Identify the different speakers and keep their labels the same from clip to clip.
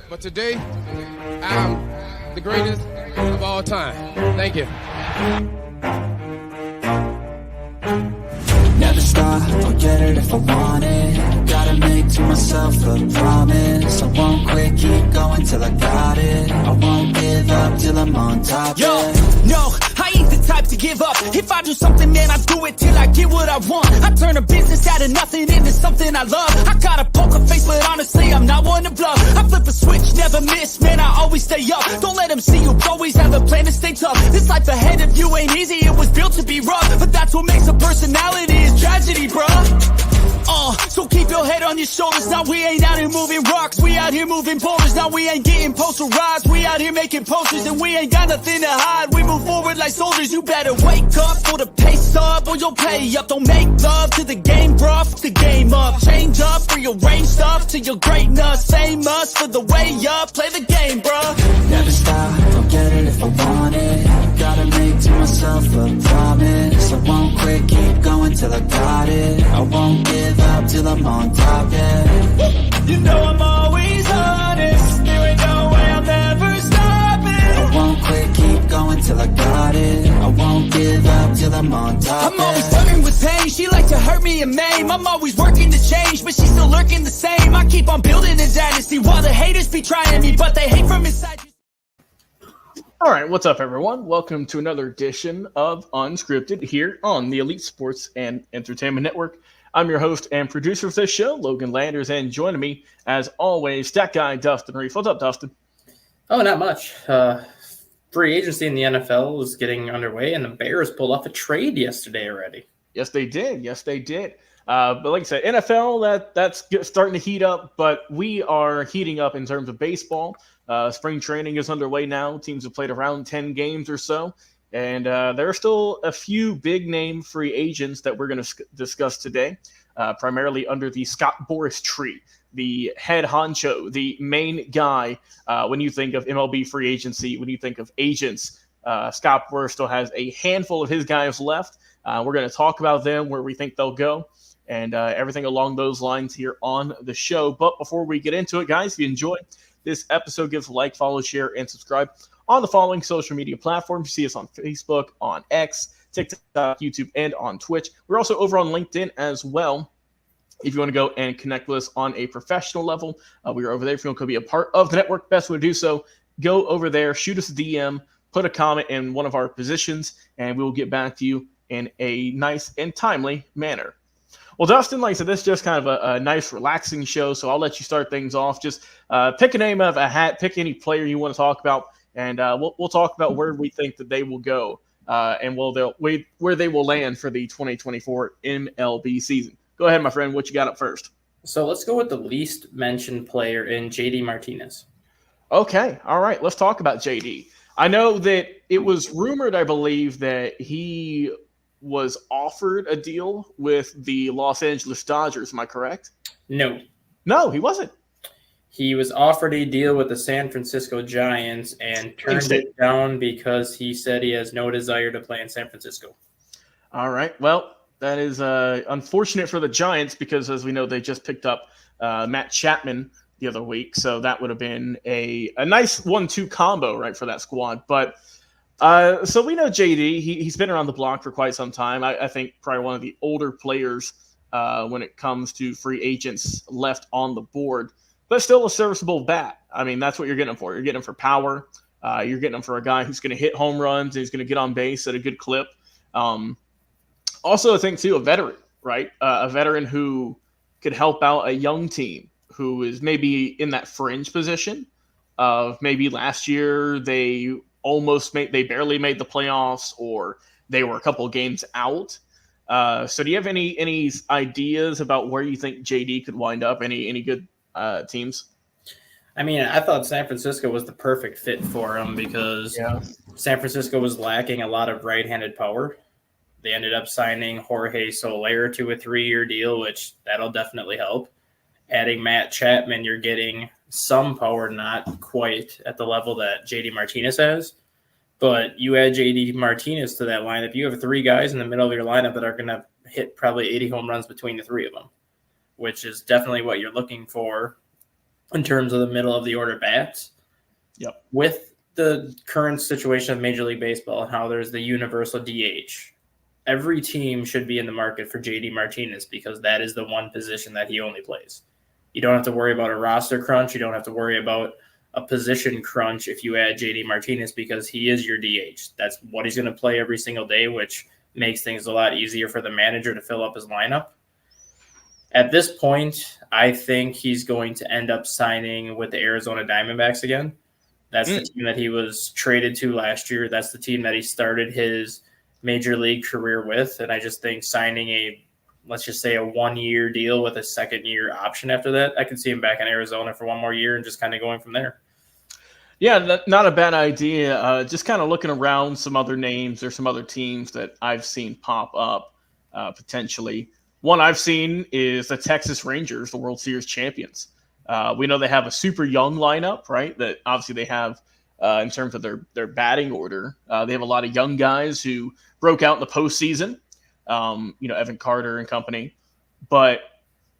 Speaker 1: But today, I'm the greatest of all time. Thank you.
Speaker 2: Never stop, I'll get it if I want it. Gotta make to myself a promise. I won't quit, keep going till I got it. I won't give up till I'm on top.
Speaker 3: Yo, no, I ain't the type to give up. If I do something, man, I do it till I get what I want. I turn a business out of nothing into something I love. I got a poker face, but honestly, I'm not one to bluff. I flip a switch, never miss, man, I always stay up. Don't let them see you, always have a plan to stay tough. This life ahead of you ain't easy, it was built to be rough. But that's what makes a personality, is tragedy, bruh. So keep your head on your shoulders. Now we ain't out here moving rocks, we out here moving boulders. Now we ain't getting posterized, we out here making posters. And we ain't got nothing to hide, we move forward like soldiers. You better wake up for the pace up, or you'll pay up. Don't make love to the game, bruh, fuck the game up. Change up, rearrange stuff to your greatness. Famous for the way up, play the game, bruh.
Speaker 2: Never stop, I'll get it if I want it. Gotta make to myself a promise. I won't quit, keep going till I got it. I won't give up till I'm on top, yeah.
Speaker 3: You know I'm always honest, there ain't no way I'll never stop it.
Speaker 2: I won't quit, keep going till I got it. I won't give up till I'm on top,
Speaker 3: I'm always flirting with pain, she like to hurt me and maim. I'm always working to change, but she's still lurking the same. I keep on building a dynasty while the haters be trying me, but they hate from inside.
Speaker 4: All right, what's up, everyone? Welcome to another edition of Unscripted here on the Elite Sports and Entertainment Network. I'm your host and producer of this show, Logan Landers, and joining me, as always, that guy, Dustin Reef. What's up, Dustin?
Speaker 5: Oh, not much. Free agency in the NFL is getting underway, and the Bears pulled off a trade yesterday already.
Speaker 4: Yes, they did. But like I said, NFL, that's starting to heat up, but we are heating up in terms of baseball. Spring training is underway now. Teams have played around 10 games or so. And there are still a few big-name free agents that we're going to discuss today, primarily under the Scott Boras tree, the head honcho, the main guy when you think of MLB free agency, when you think of agents. Scott Boras still has a handful of his guys left. We're going to talk about them, where we think they'll go, and everything along those lines here on the show. But before we get into it, guys, if you enjoy this episode, give us a like, follow, share, and subscribe on the following social media platforms. You see us on Facebook, on X, TikTok, YouTube, and on Twitch. We're also over on LinkedIn as well. If you want to go and connect with us on a professional level, we are over there. If you want to be a part of the network, best way to do so, go over there, shoot us a DM, put a comment in one of our positions, and we will get back to you in a nice and timely manner. Well, Dustin, like I said, this is just kind of a nice, relaxing show, so I'll let you start things off. Just pick a name out of a hat, pick any player you want to talk about, and we'll talk about where we think that they will go and where they will land for the 2024 MLB season. Go ahead, my friend. What you got up first?
Speaker 5: So let's go with the least mentioned player in JD Martinez.
Speaker 4: Okay. All right. Let's talk about JD. I know that it was rumored, I believe, that he was offered a deal with the Los Angeles Dodgers. Am I correct?
Speaker 5: No,
Speaker 4: he wasn't.
Speaker 5: He was offered a deal with the San Francisco Giants and turned it down because he said he has no desire to play in San Francisco.
Speaker 4: All right. Well, that is unfortunate for the Giants because, as we know, they just picked up Matt Chapman the other week. So that would have been a nice 1-2 combo, right, for that squad. But so we know JD. He's been around the block for quite some time. I think probably one of the older players when it comes to free agents left on the board, but still a serviceable bat. I mean, that's what you're getting him for. You're getting him for power. You're getting him for a guy who's going to hit home runs. And he's going to get on base at a good clip. Also, I think, too, a veteran, right? A veteran who could help out a young team who is maybe in that fringe position of maybe last year they barely made the playoffs, or they were a couple of games out. So do you have any ideas about where you think JD could wind up? Any good teams?
Speaker 5: I mean, I thought San Francisco was the perfect fit for him because San Francisco was lacking a lot of right-handed power. They ended up signing Jorge Soler to a 3-year deal, which that'll definitely help. Adding Matt Chapman, you're getting some power, not quite at the level that JD Martinez has. But you add JD Martinez to that lineup, you have 3 guys in the middle of your lineup that are going to hit probably 80 home runs between the 3 of them, which is definitely what you're looking for in terms of the middle of the order bats.
Speaker 4: Yep.
Speaker 5: With the current situation of Major League Baseball and how there's the universal DH, every team should be in the market for JD Martinez because that is the one position that he only plays. You don't have to worry about a roster crunch. You don't have to worry about a position crunch if you add JD Martinez because he is your DH. That's what he's going to play every single day, which makes things a lot easier for the manager to fill up his lineup. At this point, I think he's going to end up signing with the Arizona Diamondbacks again. That's the team that he was traded to last year. That's the team that he started his major league career with. And I just think signing let's just say a 1-year deal with a second-year option after that, I can see him back in Arizona for one more year and just kind of going from there.
Speaker 4: Yeah, not a bad idea. Just kind of looking around some other names or some other teams that I've seen pop up potentially. One I've seen is the Texas Rangers, the World Series champions. We know they have a super young lineup, right? That obviously they have in terms of their batting order. They have a lot of young guys who broke out in the postseason. Evan Carter and company. But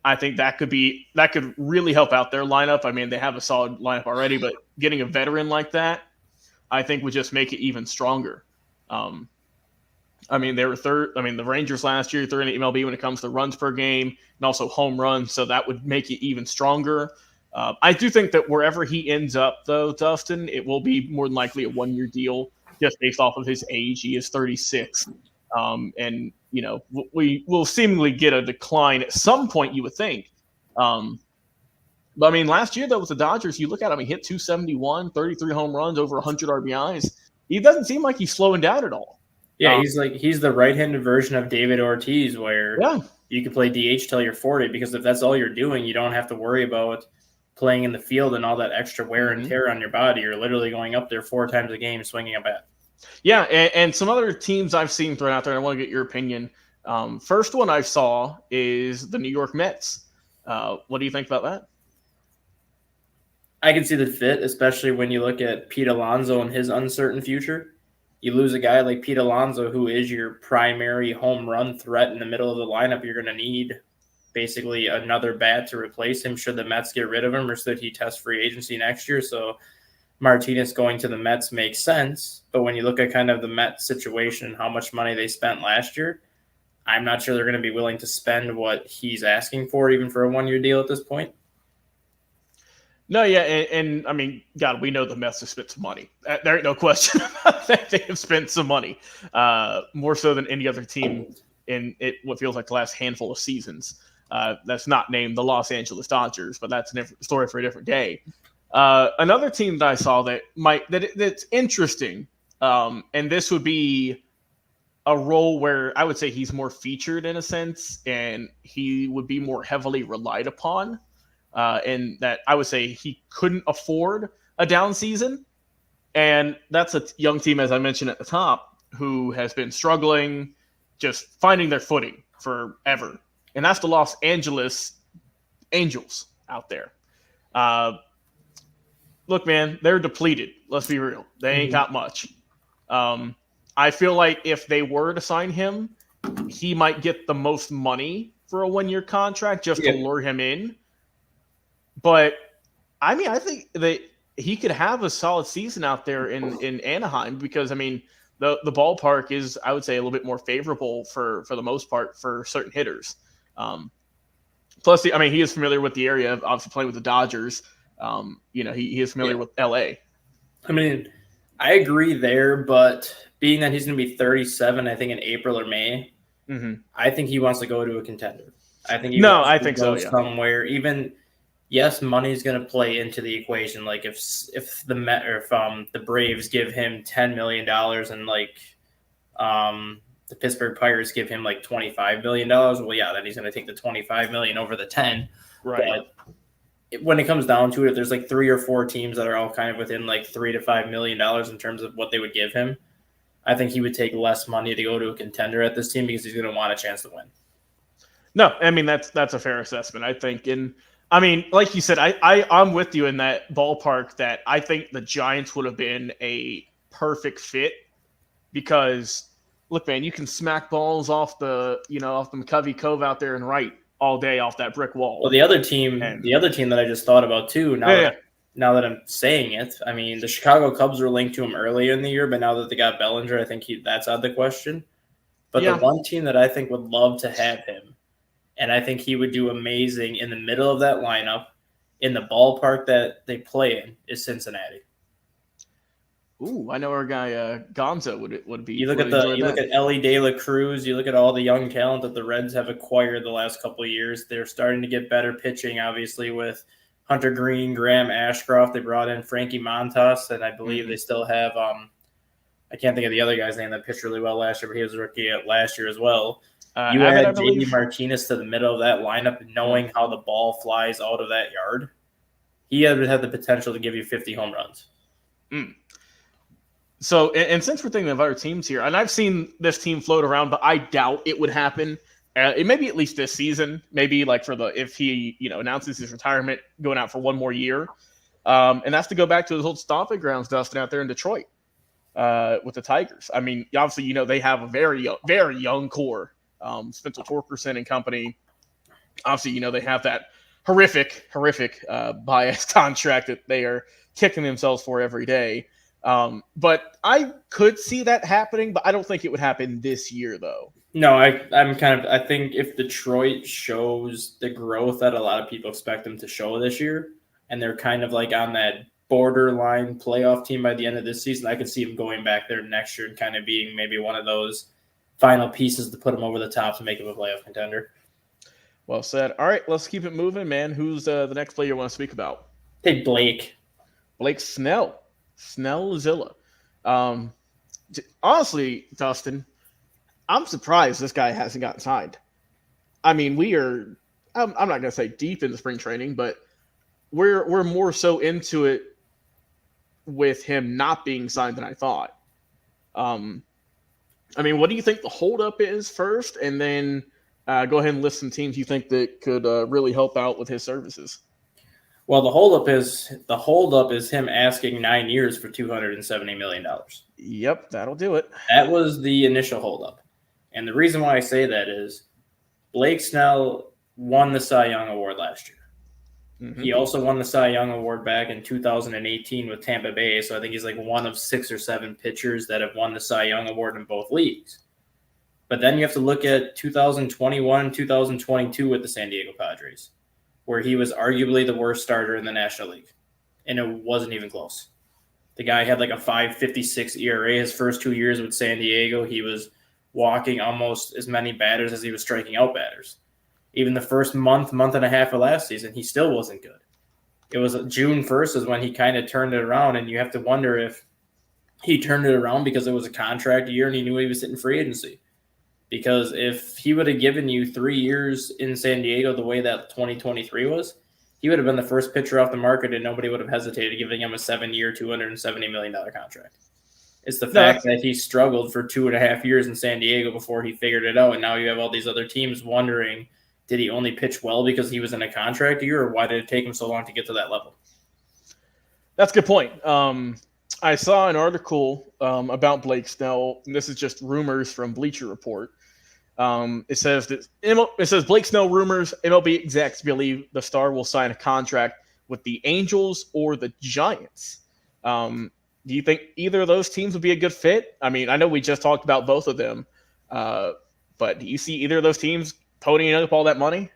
Speaker 4: I think that could really help out their lineup. I mean, they have a solid lineup already, but getting a veteran like that, I think would just make it even stronger. They were third. I mean, the Rangers last year, third in the MLB when it comes to runs per game and also home runs. So that would make it even stronger. I do think that wherever he ends up, though, Dustin, it will be more than likely a 1-year deal just based off of his age. He is 36. And we will seemingly get a decline at some point, you would think. But I mean, last year, though, with the Dodgers, you look at him, he hit 271, 33 home runs, over 100 RBIs. He doesn't seem like he's slowing down at all.
Speaker 5: Yeah, he's the right-handed version of David Ortiz where you can play DH till you're 40 because if that's all you're doing, you don't have to worry about playing in the field and all that extra wear and tear on your body. You're literally going up there 4 times a game swinging a bat.
Speaker 4: Yeah, and some other teams I've seen thrown out there, and I want to get your opinion. First one I saw is the New York Mets. What do you think about that?
Speaker 5: I can see the fit, especially when you look at Pete Alonso and his uncertain future. You lose a guy like Pete Alonso, who is your primary home run threat in the middle of the lineup. You're going to need basically another bat to replace him should the Mets get rid of him or should he test free agency next year. So Martinez going to the Mets makes sense. But when you look at kind of the Mets situation and how much money they spent last year, I'm not sure they're going to be willing to spend what he's asking for, even for a 1-year deal at this point.
Speaker 4: No, yeah, and I mean, God, we know the Mets have spent some money. There ain't no question about that. They have spent some money, more so than any other team in what feels like the last handful of seasons. That's not named the Los Angeles Dodgers, but that's a different story for a different day. Another team that I saw that's interesting, and this would be a role where I would say he's more featured in a sense, and he would be more heavily relied upon. And that I would say he couldn't afford a down season. And that's a young team, as I mentioned at the top, who has been struggling, just finding their footing forever. And that's the Los Angeles Angels out there. Look, man, they're depleted. Let's be real. They ain't got much. I feel like if they were to sign him, he might get the most money for a 1-year contract just to lure him in. But, I mean, I think that he could have a solid season out there in Anaheim because, I mean, the ballpark is, I would say, a little bit more favorable for the most part for certain hitters. Plus, he is familiar with the area, obviously playing with the Dodgers. He is familiar with L.A.
Speaker 5: I mean, I agree there, but being that he's going to be 37, I think in April or May, I think he wants to go to a contender. I think he go somewhere. Even yes, money is going to play into the equation. Like if the Braves give him $10 million and the Pittsburgh Pirates give him like $25 million, well, yeah, then he's going to take the $25 million over the 10.
Speaker 4: Right.
Speaker 5: But when it comes down to it, if there's like 3 or 4 teams that are all kind of within like $3 to $5 million in terms of what they would give him, I think he would take less money to go to a contender at this team because he's going to want a chance to win.
Speaker 4: No, I mean that's a fair assessment, I think. And I mean, like you said, I'm with you in that ballpark that I think the Giants would have been a perfect fit because, look, man, you can smack balls off the McCovey Cove out there and right. all day off that brick wall.
Speaker 5: Well, the other team that I just thought about too. Now that I'm saying it, I mean, the Chicago Cubs were linked to him earlier in the year, but now that they got Bellinger, I think that's out of the question. But the one team that I think would love to have him, and I think he would do amazing in the middle of that lineup, in the ballpark that they play in, is Cincinnati.
Speaker 4: Ooh, I know our guy Gonzo would be.
Speaker 5: You look at Ellie De La Cruz. You look at all the young talent that the Reds have acquired the last couple of years. They're starting to get better pitching, obviously, with Hunter Green, Graham Ashcroft. They brought in Frankie Montas, and I believe they still have I can't think of the other guy's name that pitched really well last year, but he was a rookie last year as well. You add JD Martinez to the middle of that lineup, knowing how the ball flies out of that yard. He would have the potential to give you 50 home runs.
Speaker 4: So, and since we're thinking of other teams here, and I've seen this team float around, but I doubt it would happen. It may be at least this season, maybe like if he announces his retirement, going out for one more year, and that's to go back to his old stomping grounds, Dustin, out there in Detroit with the Tigers. I mean, obviously, they have a very very young core, Spencer Torkelson and company. Obviously, they have that horrific bias contract that they are kicking themselves for every day. But I could see that happening, but I don't think it would happen this year, though.
Speaker 5: No, I think if Detroit shows the growth that a lot of people expect them to show this year, and they're kind of like on that borderline playoff team by the end of this season, I could see them going back there next year and kind of being maybe one of those final pieces to put them over the top to make them a playoff contender.
Speaker 4: Well said. All right, let's keep it moving, man. Who's the next player you want to speak about?
Speaker 5: Hey, Blake
Speaker 4: Snell. Snellzilla. Honestly, Dustin, I'm surprised this guy hasn't gotten signed. I mean, I'm not going to say deep in the spring training, but we're more so into it with him not being signed than I thought. I mean, what do you think the holdup is first? And then go ahead and list some teams you think that could really help out with his services.
Speaker 5: Well, the holdup is him asking 9 years for $270 million.
Speaker 4: Yep, that'll do it.
Speaker 5: That was the initial holdup. And the reason why I say that is Blake Snell won the Cy Young Award last year. Mm-hmm. He also won the Cy Young Award back in 2018 with Tampa Bay. So I think he's like one of 6 or 7 pitchers that have won the Cy Young Award in both leagues. But then you have to look at 2021, 2022 with the San Diego Padres, where he was arguably the worst starter in the National League. And it wasn't even close. The guy had like a 5.56 ERA his first 2 years with San Diego. He was walking almost as many batters as he was striking out batters. Even the first month and a half of last season, he still wasn't good. It was June 1st is when he kind of turned it around, and you have to wonder if he turned it around because it was a contract year and he knew he was hitting free agency. Because if he would have given you 3 years in San Diego the way that 2023 was, he would have been the first pitcher off the market and nobody would have hesitated giving him a 7-year, $270 million contract. It's the fact that he struggled for 2.5 years in San Diego before he figured it out, and now you have all these other teams wondering, did he only pitch well because he was in a contract year, or why did it take him so long to get to that level?
Speaker 4: That's a good point. I saw an article about Blake Snell, and this is just rumors from Bleacher Report. It says Blake Snell rumors MLB execs believe the star will sign a contract with the Angels or the Giants. Do you think either of those teams would be a good fit? I mean, I know we just talked about both of them, but do you see either of those teams ponying up all that money?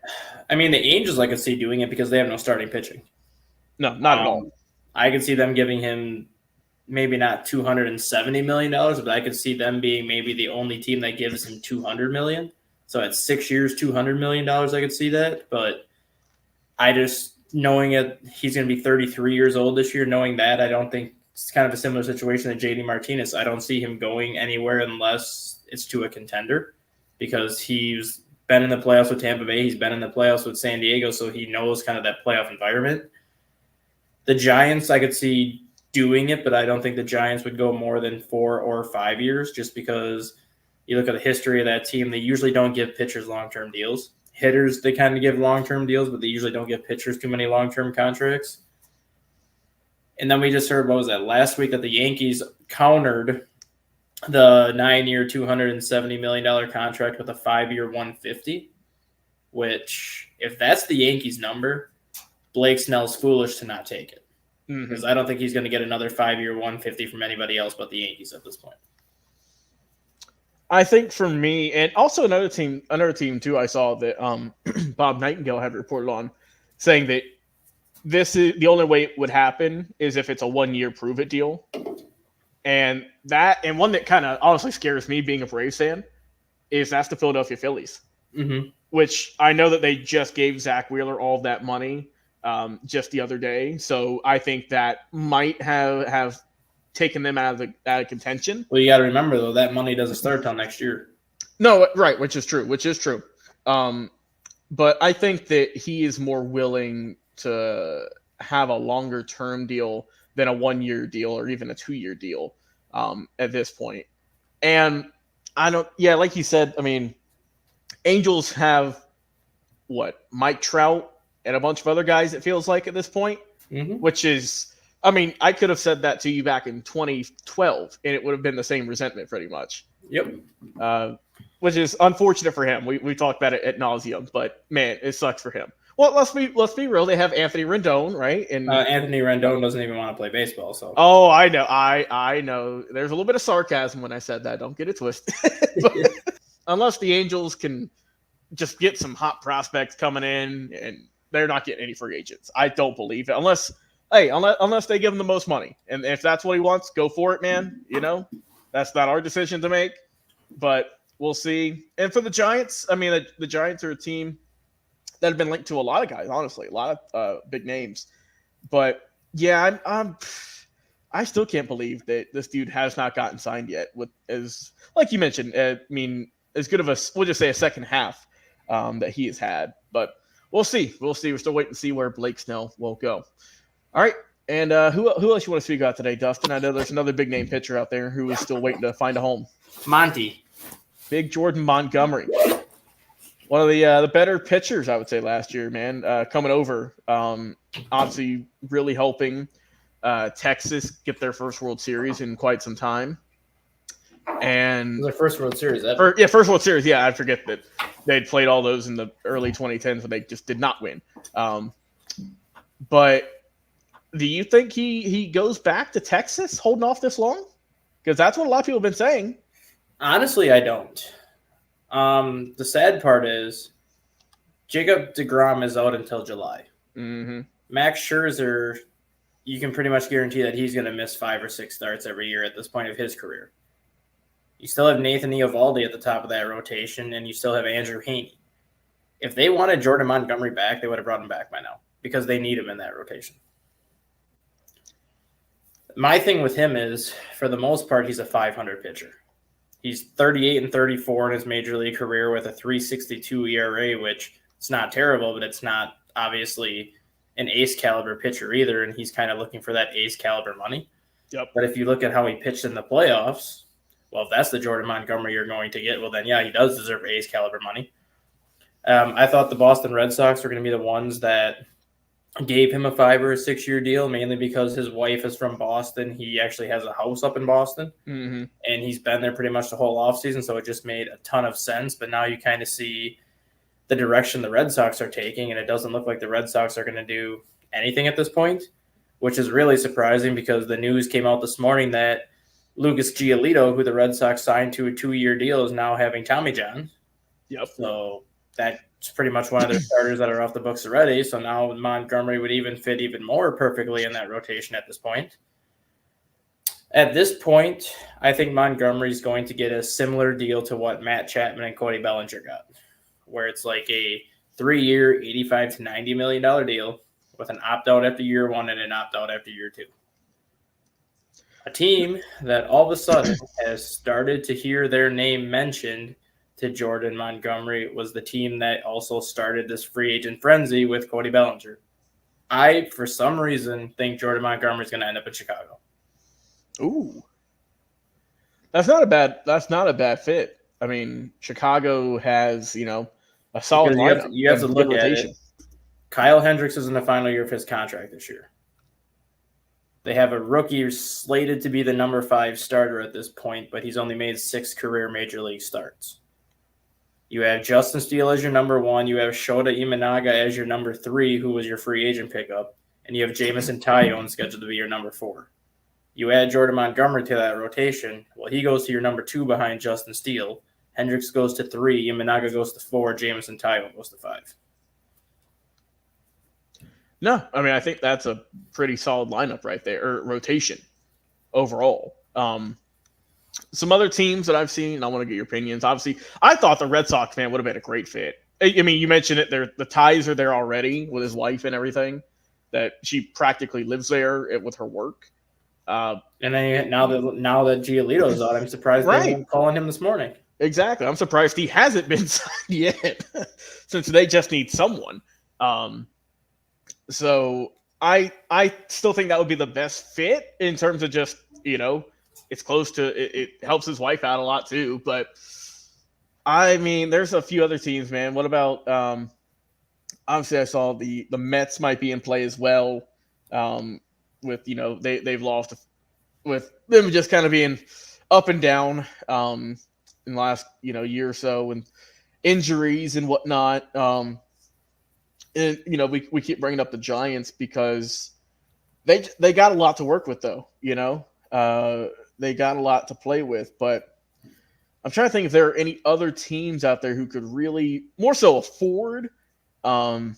Speaker 5: I mean, the Angels I could see doing it because they have no starting pitching.
Speaker 4: No, not at all.
Speaker 5: I could see them giving him maybe not $270 million, but I could see them being maybe the only team that gives him $200 million. So at 6 years, $200 million, I could see that. But I just, knowing it, he's going to be 33 years old this year, knowing that, I don't think it's kind of a similar situation to JD Martinez. I don't see him going anywhere unless it's to a contender, because he's been in the playoffs with Tampa Bay. He's been in the playoffs with San Diego, so he knows kind of that playoff environment. The Giants, I could see doing it, but I don't think the Giants would go more than 4 or 5 years, just because you look at the history of that team. They usually don't give pitchers long-term deals. Hitters, they kind of give long-term deals, but they usually don't give pitchers too many long-term contracts. And then we just heard, what was that, last week, that the Yankees countered the 9-year, $270 million contract with a 5-year, $150. which if that's the Yankees number, Blake Snell's foolish to not take it. Because I don't think he's going to get another 5-year 150 from anybody else but the Yankees at this point.
Speaker 4: I think for me, and also another team too, I saw that Bob Nightingale had reported on, saying that this is the only way it would happen is if it's a 1-year prove it deal. And one that kind of honestly scares me being a Braves fan is that's the Philadelphia Phillies, which I know that they just gave Zach Wheeler all of that money just the other day. So I think that might have taken them out of contention.
Speaker 5: Well, you got to remember though, that money doesn't start till next year.
Speaker 4: No, right, which is true. But I think that he is more willing to have a longer term deal than a 1-year deal or even a 2-year deal at this point. And like you said, I mean, Angels have Mike Trout and a bunch of other guys, it feels like at this point, which is, I mean, I could have said that to you back in 2012 and it would have been the same resentment pretty much.
Speaker 5: Yep.
Speaker 4: Which is unfortunate for him. We talked about it ad nauseum, but man, it sucks for him. Well, let's be real. They have Anthony Rendon, right? And
Speaker 5: Anthony Rendon doesn't even want to play baseball. So.
Speaker 4: Oh, I know. I know. There's a little bit of sarcasm when I said that. Don't get it twisted. Unless the Angels can just get some hot prospects coming in, and they're not getting any free agents. I don't believe it. Unless they give him the most money, and if that's what he wants, go for it, man. You know, that's not our decision to make, but we'll see. And for the Giants, I mean, the Giants are a team that have been linked to a lot of guys, honestly, a lot of big names. But yeah, I still can't believe that this dude has not gotten signed yet. Like you mentioned, I mean, as good of we'll just say a second half that he has had. But we'll see. We're still waiting to see where Blake Snell will go. All right. And who else you want to speak about today, Dustin? I know there's another big name pitcher out there who is still waiting to find a home.
Speaker 5: Monty.
Speaker 4: Big Jordan Montgomery. One of the better pitchers, I would say, last year, man, coming over. Obviously, really helping Texas get their first World Series in quite some time. And
Speaker 5: their first World Series ever.
Speaker 4: First World Series. Yeah, I forget that they'd played all those in the early 2010s, but they just did not win. But do you think he goes back to Texas holding off this long? Because that's what a lot of people have been saying.
Speaker 5: Honestly, I don't. The sad part is Jacob deGrom is out until July. Max Scherzer, you can pretty much guarantee that he's going to miss 5 or 6 starts every year at this point of his career. You still have Nathan Eovaldi at the top of that rotation, and you still have Andrew Heaney. If they wanted Jordan Montgomery back, they would have brought him back by now because they need him in that rotation. My thing with him is, for the most part, he's a 500 pitcher. He's 38 and 34 in his major league career with a 3.62 ERA, which it's not terrible, but it's not obviously an ace caliber pitcher either. And he's kind of looking for that ace caliber money.
Speaker 4: Yep.
Speaker 5: But if you look at how he pitched in the playoffs, well, if that's the Jordan Montgomery you're going to get, well, then yeah, he does deserve ace caliber money. I thought the Boston Red Sox were going to be the ones that gave him a 5 or a 6 year deal, mainly because his wife is from Boston. He actually has a house up in Boston, and he's been there pretty much the whole offseason, so it just made a ton of sense. But now you kind of see the direction the Red Sox are taking, and it doesn't look like the Red Sox are going to do anything at this point, which is really surprising because the news came out this morning that Lucas Giolito, who the Red Sox signed to a 2-year deal, is now having Tommy John.
Speaker 4: Yep.
Speaker 5: So that's pretty much one of their starters that are off the books already. So now Montgomery would even fit even more perfectly in that rotation at this point. At this point, I think Montgomery is going to get a similar deal to what Matt Chapman and Cody Bellinger got, where it's like a 3-year, $85 to $90 million deal with an opt-out after year 1 and an opt-out after year 2. A team that all of a sudden has started to hear their name mentioned to Jordan Montgomery was the team that also started this free agent frenzy with Cody Bellinger. I, for some reason, think Jordan Montgomery is going to end up in Chicago.
Speaker 4: Ooh, that's not a bad fit. I mean, Chicago has, a solid lineup.
Speaker 5: You have to look at it. Kyle Hendricks is in the final year of his contract this year. They have a rookie slated to be the number 5 starter at this point, but he's only made 6 career major league starts. You have Justin Steele as your number 1. You have Shota Imanaga as your number 3, who was your free agent pickup. And you have Jamison Tyone scheduled to be your number 4. You add Jordan Montgomery to that rotation. Well, he goes to your number 2 behind Justin Steele. Hendricks goes to 3. Imanaga goes to 4. Jamison Tyone goes to 5.
Speaker 4: No, I mean, I think that's a pretty solid lineup right there, or rotation overall. Some other teams that I've seen, I want to get your opinions. Obviously, I thought the Red Sox, man, would have been a great fit. I mean, you mentioned it. The ties are there already with his wife and everything, that she practically lives there with her work.
Speaker 5: And then now that Giolito's out, I'm surprised they weren't calling him this morning.
Speaker 4: Exactly. I'm surprised he hasn't been signed yet, since they just need someone. So I still think that would be the best fit in terms of just, it's close to it helps his wife out a lot too. But I mean, there's a few other teams, man. What about obviously I saw the Mets might be in play as well. With they've lost with them just kind of being up and down in the last year or so, and injuries and whatnot. And we keep bringing up the Giants because they got a lot to work with though. They got a lot to play with, but I'm trying to think if there are any other teams out there who could really more so afford, but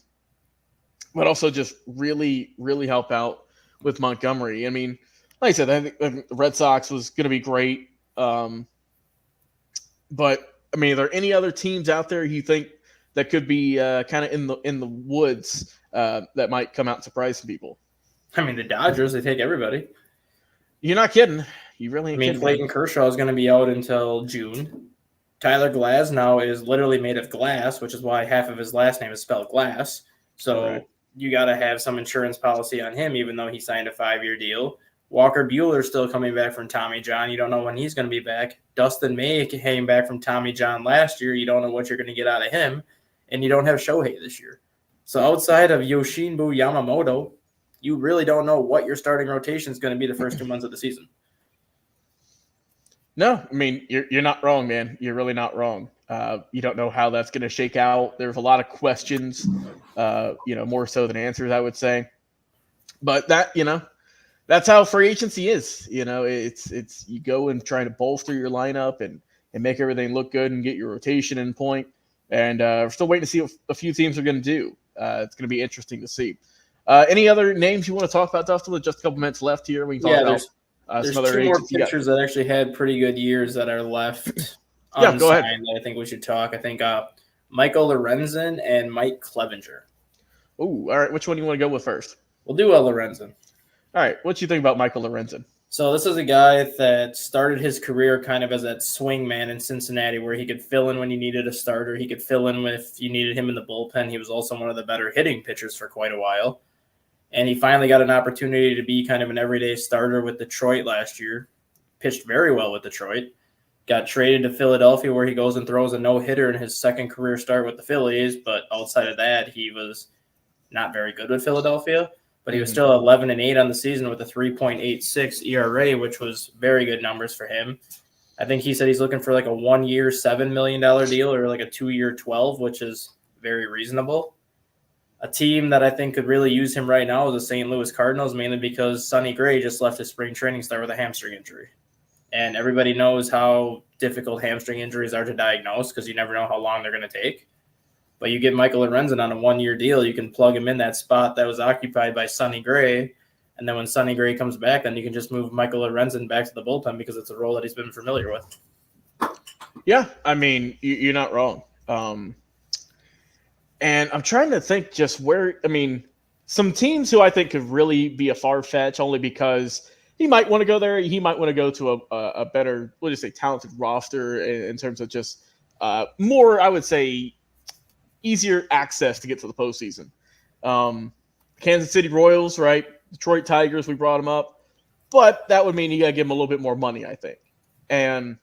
Speaker 4: also just really, really help out with Montgomery. I mean, like I said, I think the Red Sox was going to be great. But I mean, are there any other teams out there you think that could be kind of in the woods that might come out and surprise some people?
Speaker 5: I mean, the Dodgers, they take everybody.
Speaker 4: You're not kidding. You really ain't kidding.
Speaker 5: Clayton Kershaw is going to be out until June. Tyler Glasnow is literally made of glass, which is why half of his last name is spelled Glass. So you got to have some insurance policy on him, even though he signed a 5-year deal. Walker Buehler is still coming back from Tommy John. You don't know when he's going to be back. Dustin May came back from Tommy John last year. You don't know what you're going to get out of him. And you don't have Shohei this year. So outside of Yoshinobu Yamamoto, you really don't know what your starting rotation is going to be the first 2 months of the season.
Speaker 4: No, I mean, you're not wrong, man. You're really not wrong. You don't know how that's going to shake out. There's a lot of questions, more so than answers, I would say. But that's how free agency is. It's you go and try to bolster your lineup and make everything look good and get your rotation in point. And we're still waiting to see what a few teams are going to do. It's going to be interesting to see. Any other names you want to talk about, Dustin? With just a couple minutes left here, we can talk about
Speaker 5: there's
Speaker 4: some other
Speaker 5: 2 more
Speaker 4: agents.
Speaker 5: pitchers that actually had pretty good years that are left
Speaker 4: Yeah, go ahead.
Speaker 5: that I think we should talk. I think Michael Lorenzen and Mike Clevenger.
Speaker 4: Ooh, all right. Which one do you want to go with first?
Speaker 5: We'll do Lorenzen.
Speaker 4: All right. What do you think about Michael Lorenzen?
Speaker 5: So this is a guy that started his career kind of as that swing man in Cincinnati, where he could fill in when you needed a starter. He could fill in if you needed him in the bullpen. He was also one of the better hitting pitchers for quite a while. And he finally got an opportunity to be kind of an everyday starter with Detroit last year. Pitched very well with Detroit. Got traded to Philadelphia, where he goes and throws a no-hitter in his second career start with the Phillies. But outside of that, he was not very good with Philadelphia. But he was still 11-8 on the season with a 3.86 ERA, which was very good numbers for him. I think he said he's looking for like a 1-year, $7 million deal or like a 2-year, 12, which is very reasonable. A team that I think could really use him right now is the St. Louis Cardinals, mainly because Sonny Gray just left his spring training start with a hamstring injury. And everybody knows how difficult hamstring injuries are to diagnose because you never know how long they're going to take. But you get Michael Lorenzen on a 1-year deal, you can plug him in that spot that was occupied by Sonny Gray. And then when Sonny Gray comes back, then you can just move Michael Lorenzen back to the bullpen because it's a role that he's been familiar with.
Speaker 4: Yeah, I mean, you're not wrong. And I'm trying to think just where, some teams who I think could really be a far fetch only because he might want to go there. He might want to go to a better, talented roster in terms of just more, I would say, easier access to get to the postseason. Kansas City Royals, right? Detroit Tigers, we brought them up. But that would mean you got to give them a little bit more money, I think. And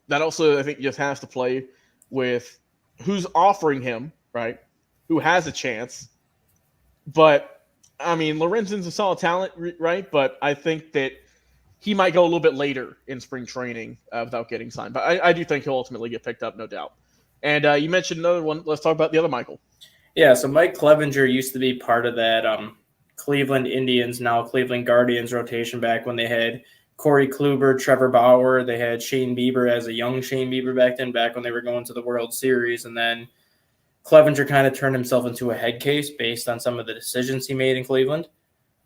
Speaker 4: that also, I think, just has to play with who's offering him, right? Who has a chance. But, Lorenzen's a solid talent, right? But I think that he might go a little bit later in spring training without getting signed. But I do think he'll ultimately get picked up, no doubt. And you mentioned another one. Let's talk about the other Michael.
Speaker 5: Yeah, so Mike Clevenger used to be part of that Cleveland Indians, now Cleveland Guardians rotation back when they had Corey Kluber, Trevor Bauer. They had Shane Bieber as a young Shane Bieber back then, back when they were going to the World Series. And then Clevenger kind of turned himself into a head case based on some of the decisions he made in Cleveland,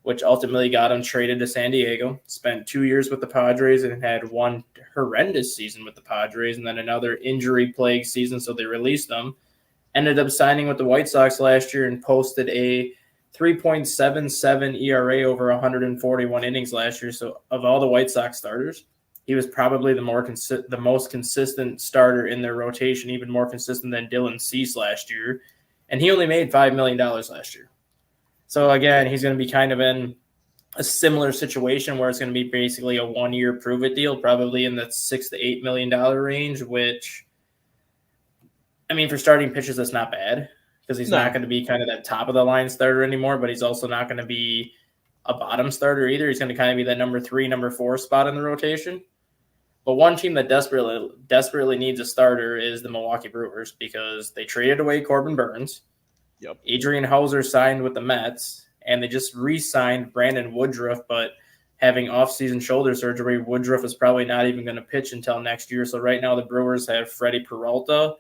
Speaker 5: which ultimately got him traded to San Diego. Spent 2 years with the Padres and had one horrendous season with the Padres and then another injury-plagued season, so they released him. Ended up signing with the White Sox last year and posted a 3.77 ERA over 141 innings last year. So of all the White Sox starters, he was probably the most consistent starter in their rotation, even more consistent than Dylan Cease last year. And he only made $5 million last year. So again, he's going to be kind of in a similar situation where it's going to be basically a 1 year prove it deal, probably in the $6 to $8 million range, which, I mean, for starting pitchers, that's not bad because he's not going to be kind of that top of the line starter anymore, but he's also not going to be a bottom starter either. He's going to kind of be that number 3, number 4 spot in the rotation. But one team that desperately needs a starter is the Milwaukee Brewers because they traded away Corbin Burns.
Speaker 4: Yep.
Speaker 5: Adrian Hauser signed with the Mets, and they just re-signed Brandon Woodruff, but having off-season shoulder surgery, Woodruff is probably not even going to pitch until next year. So right now the Brewers have Freddie Peralta,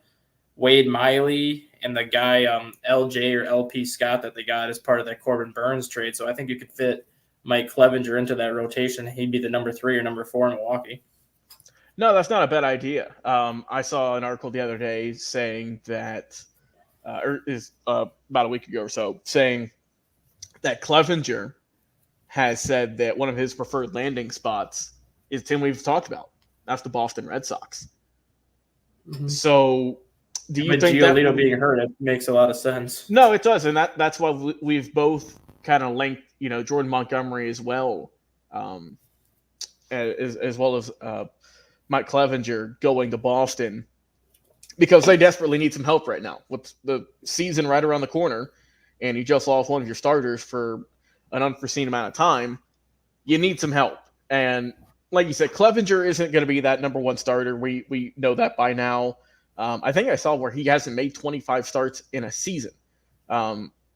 Speaker 5: Wade Miley, and the guy LJ or LP Scott that they got as part of that Corbin Burns trade. So I think you could fit Mike Clevenger into that rotation. He'd be the number 3 or number 4 in Milwaukee.
Speaker 4: No, that's not a bad idea. I saw an article the other day saying that, about a week ago or so, saying that Clevenger has said that one of his preferred landing spots is the team we've talked about. That's the Boston Red Sox. Mm-hmm. So do you think
Speaker 5: Giolito that being hurt, it makes a lot of sense?
Speaker 4: No, it does, and that's why we've both kind of linked, Jordan Montgomery as well, as well as Mike Clevenger going to Boston, because they desperately need some help right now with the season right around the corner, and you just lost one of your starters for an unforeseen amount of time. You need some help, and like you said, Clevenger isn't going to be that number 1 starter. We know that by now. I think I saw where he hasn't made 25 starts in a season,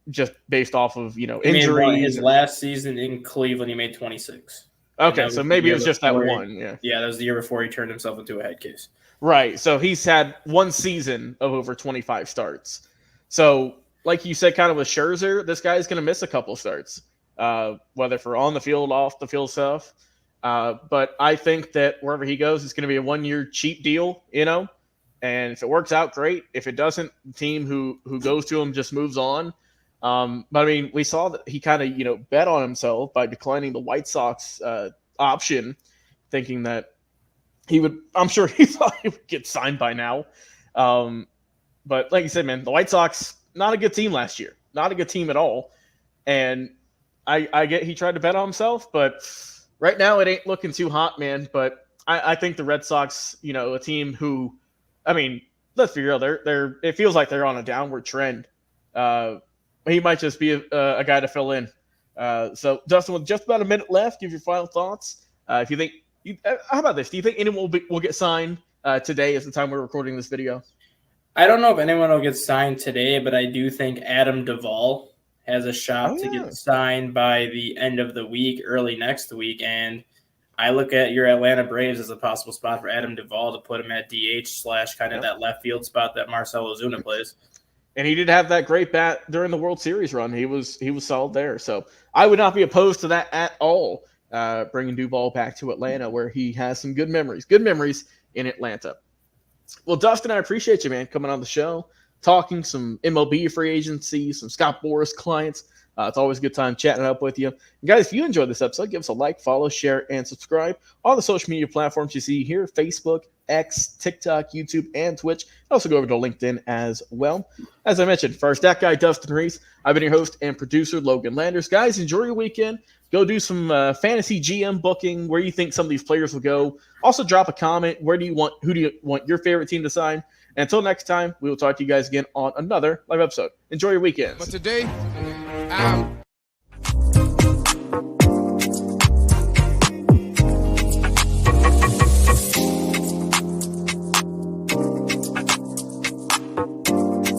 Speaker 4: just based off of injuries.
Speaker 5: His last season in Cleveland, he made 26.
Speaker 4: Okay, so maybe it was just that one.
Speaker 5: Yeah, that was the year before he turned himself into a head case.
Speaker 4: Right, so he's had one season of over 25 starts. So, like you said, kind of with Scherzer, this guy's going to miss a couple starts, whether for on the field, off the field stuff. But I think that wherever he goes, it's going to be a 1 year cheap deal, And if it works out, great. If it doesn't, the team who goes to him just moves on. But I mean, we saw that he kind of, bet on himself by declining the White Sox option, thinking that I'm sure he thought he would get signed by now. But like you said, man, the White Sox, not a good team last year, not a good team at all. And I get he tried to bet on himself, but right now it ain't looking too hot, man. But I think the Red Sox, a team who, I mean, let's be real, it feels like they're on a downward trend. He might just be a guy to fill in. So, Dustin, with just about a minute left, give your final thoughts. If you think, how about this? Do you think anyone will get signed today as the time we're recording this video?
Speaker 5: I don't know if anyone will get signed today, but I do think Adam Duvall has a shot to get signed by the end of the week, early next week. And I look at your Atlanta Braves as a possible spot for Adam Duvall to put him at DH / kind of that left field spot that Marcell Ozuna plays. And
Speaker 4: he did have that great bat during the World Series run. He was solid there. So I would not be opposed to that at all, bringing Duvall back to Atlanta where he has some good memories in Atlanta. Well, Dustin, I appreciate you, man, coming on the show, talking some MLB free agency, some Scott Boras clients. It's always a good time chatting up with you. And guys, if you enjoyed this episode, give us a like, follow, share, and subscribe. All the social media platforms you see here, Facebook, X, TikTok, YouTube, and Twitch. Also go over to LinkedIn as well. As I mentioned, for our stat guy, Dustin Reese, I've been your host and producer, Logan Landers. Guys, enjoy your weekend. Go do some fantasy GM booking, where you think some of these players will go. Also drop a comment. Who do you want your favorite team to sign? And until next time, we will talk to you guys again on another live episode. Enjoy your weekend.
Speaker 1: But today, I'm